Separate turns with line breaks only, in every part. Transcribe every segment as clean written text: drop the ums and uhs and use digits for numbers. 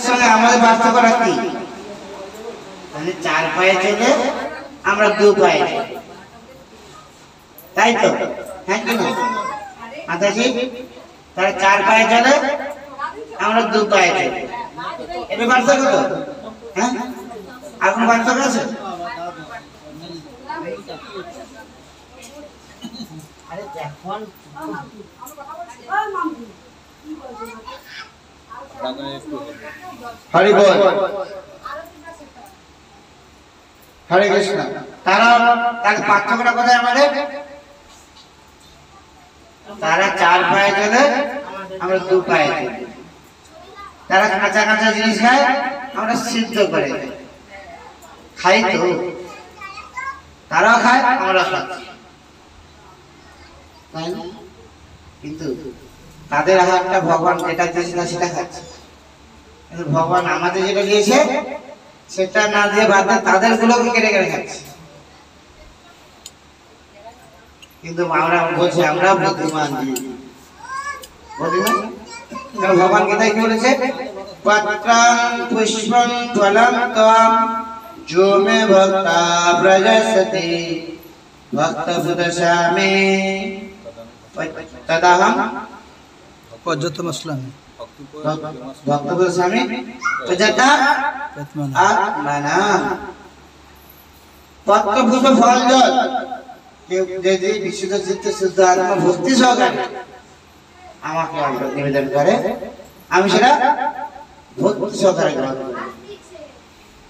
সঙ্গে আমাদের পার্থক্যটা কি? মানে 4 পায়ে চলে আমরা 2 পায়ে, তাই তো? হ্যাঁ কি না মাতাজি? তারা 4 পায়ে চলে, আমরা 2 পায়ে চলে, এটা পার্থক্য তো? হ্যাঁ, আর কোন পার্থক্য আছে? আরে দেখুন হরি বল, হরে কৃষ্ণ। তার পার্থক্যটা কোথায় আমাদের? তারা 4 পায়ে চলে, আমরা 2 পায়ে চলি। তারা কাঁচা কাঁচা জিনিস খায়, আমরা সিদ্ধ করে খাই তো। তারাও খায়, আমরা খাচ্ছি, তাই না? কিন্তু তাদের আহারটা ভগবান যেটা দিয়েছে সেটা খাচ্ছে, কিন্তু ভগবান আমাদের যেটা দিয়েছে সেটা না দিয়ে বাদ দিয়ে তাদের গুলোকে কেটে কেটে খাচ্ছে। কিন্তু আমরা বলছি আমরা বুদ্ধিমান, বুদ্ধিমান। ভগবান গীতায় কি বলেছে? পত্রং পুষ্পং ফলং ত্বম যো মে ভক্তা প্রজসতি ভক্তপুতসামে তদাহং
পর্যতমস্লামি
ভক্তপুতসামে প্রজতা আত্মনা। পত্রপুষ্প ফল জল কেউ যদি বিশুদ্ধ চিত্তে শুদ্ধ আত্মা ভক্তি সহকারে আমাকে নিবেদন করে, আমি সেটা ভক্তি সহকারে গ্রহণ করি।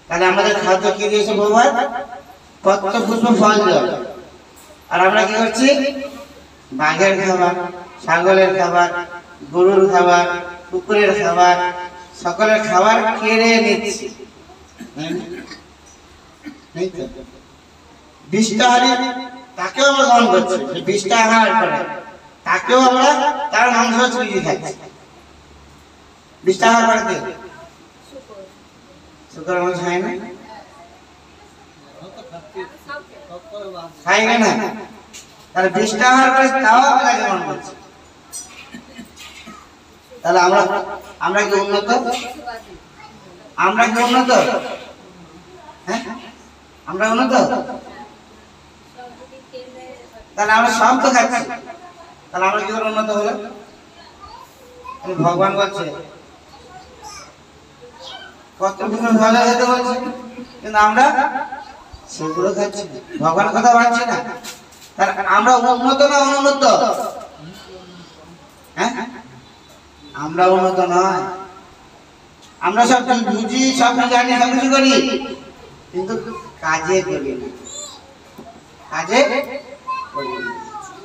তাহলে আমাদের খাদ্য কি দিয়েছে ভগবান? পত্র পুষ্প ফল জল। আর আমরা কি করছি? বাঘের খাবার, ছাগলের খাবার, গরুর খাবার, কুকুরের খাবার, সকলের খাবার কেড়ে নিচ্ছি। বিষ্টাহারী তাকেও আমরা গ্রহণ করছি, বিষ্টা আহার করে তাকেও আমরা তার মাংস চুরি খাচ্ছি। বিষ্টা আহার করে কে? শুকর মাংস খায় না, খাই না। তাহলে বিষ্টা আহার করে তাও আমরা গ্রহণ করছি। তাহলে আমরা কি উন্নত? আমরা কি উন্নত? হ্যাঁ, আমরা উন্নত? তাহলে আমরা সব তো খাচ্ছি, তাহলে আমরা কি করে উন্নত হলো? ভগবান বলছে কত ভালো খেতে বলছে, কিন্তু আমরা সেগুলো খাচ্ছি, ভগবান কথা ভাবছি না। তাহলে আমরা উন্নত না অনুন্নত? হ্যাঁ, আমরা উন্নত নয়। আমরা সব বুঝি, সব জানি, সব কিছু করি, কিন্তু কাজে করি না।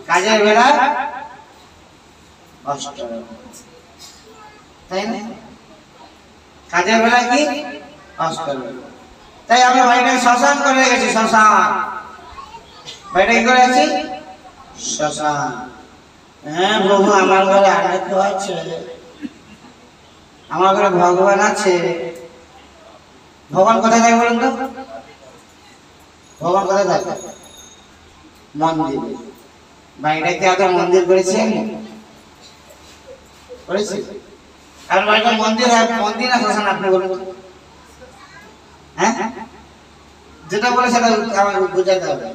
কাজের বেলা কষ্ট, তাই না? কাজের বেলা কি কষ্ট। তাই আমরা বাড়িটাকে শ্মশান করে গেছি। শ্মশান বাড়িটা কি করে আছি? শ্মশান। হ্যাঁ প্রভু, আমার ঘরে আনন্দ আছে, আমার ঘরে ভগবান আছে। ভগবান কোথায় থাকে বলুন তো? ভগবান কোথায় থাকে? মন্দির। বাড়িটাকে আগে মন্দির করেছেন? করেছি। আর বাড়িটা মন্দির, মন্দির না শ্মশান আপনি বলুন? হ্যাঁ, যেটা বলে সেটা আমাকে বুঝাতে হবে।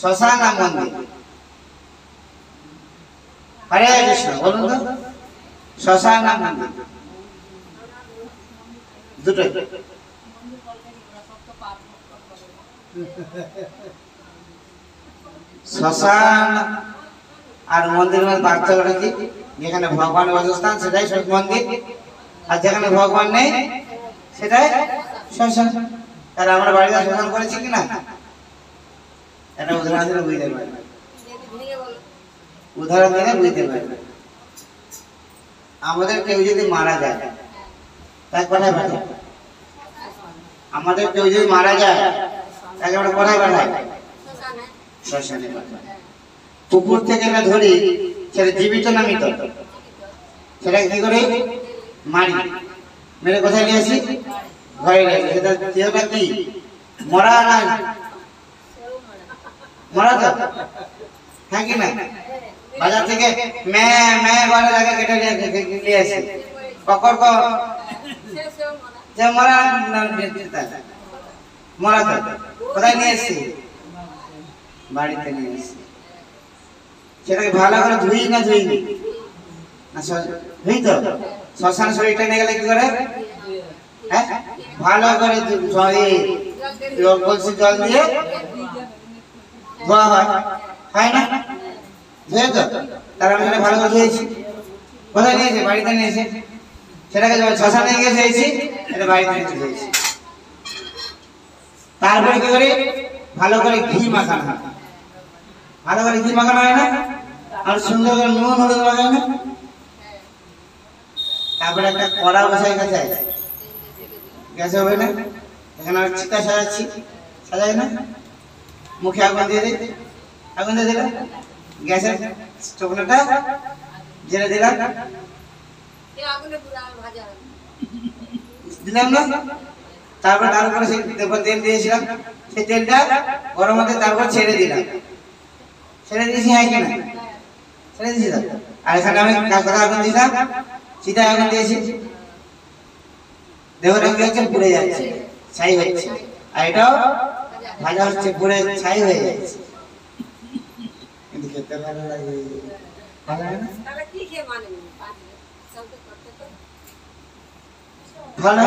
শ্মশান না মন্দির? হরে কৃষ্ণ বলুন তো, শ্মশান না মন্দির? দুটোই। শ্মশান আর মন্দিরের মধ্যে পার্থক্যটা কি? যেখানে ভগবানের বাসস্থান সেটাই মন্দির, আর যেখানে ভগবান নেই সেটাই শ্মশান। তাহলে আমরা বাড়িতে শ্মশান করেছি কিনা? এটা উদাহরণ দিলে বুঝতে পারবে, উদাহরণ দিলে বুঝতে পারবে। আমাদের কেউ যদি মারা যায় তাই কোথায় পাঠায়? আমাদের কেউ যদি মারা যায় তাকে আমরা কোথায় পাঠাই? শ্মশানে পাঠাই। পুকুর থেকে আমরা ধরি, সেটা জীবিত না মৃত? সেটা কি করে মারি, মেরে কোথায় নিয়ে আসি? ঘরে নিয়ে আসি। সেটা কি মরা না? মরা তো, হ্যাঁ কি না? বাজার থেকে মে ঘরে লাগে কেটে নিয়ে আসি, ককর যে মরা না মরা তো কোথায় নিয়ে এসছি বাড়িতে নিয়ে এসছি সেটাকে ভালো করে ধুই না ধুইনি না ধুই তো শ্মশান শরীরটা নিয়ে গেলে কি করে হ্যাঁ ভালো করে কলসি জল দিয়ে ধোয়া হয় না ধুয়ে তো তার আমি ভালো করে ধুয়েছি কোথায় নিয়েছে বাড়িতে নিয়েছে সেটাকে শ্মশানে নিয়ে ধুয়েছি এটা বাড়িতে নিয়ে ধুয়েছি তারপরে কি করি ভালো করে ঘি মাখানো হয় ভালো করে ঘি মাখানো হয় না আর সুন্দর করে নুন হলুদ লাগায় না তারপরে একটা কড়া বসাই গেছে গ্যাসে হবে না এখানে আমি চিতা সাজাচ্ছি সাজাই না মুখে আগুন দিয়ে দিই আগুন দিয়ে দিলাম গ্যাসের স্টোভটা জেলে দিলাম দিলাম না তারপর তার উপরে সেই তেল দিয়েছিলাম সেই তেলটা গরম হতে তারপর ছেড়ে দিলাম ছেড়ে দিয়েছি হ্যাঁ কিনা ছেড়ে দিয়েছি আর এখানে আমি কথা আগুন দিলাম চিতা আগুন দিয়েছি দেহটা কি হচ্ছে পুড়ে যাচ্ছে ছাই হচ্ছে আর এটাও ভাজা হচ্ছে পুড়ে ছাই হয়ে যাচ্ছে কিন্তু খেতে ভালো লাগে ভালো লাগে না ভালো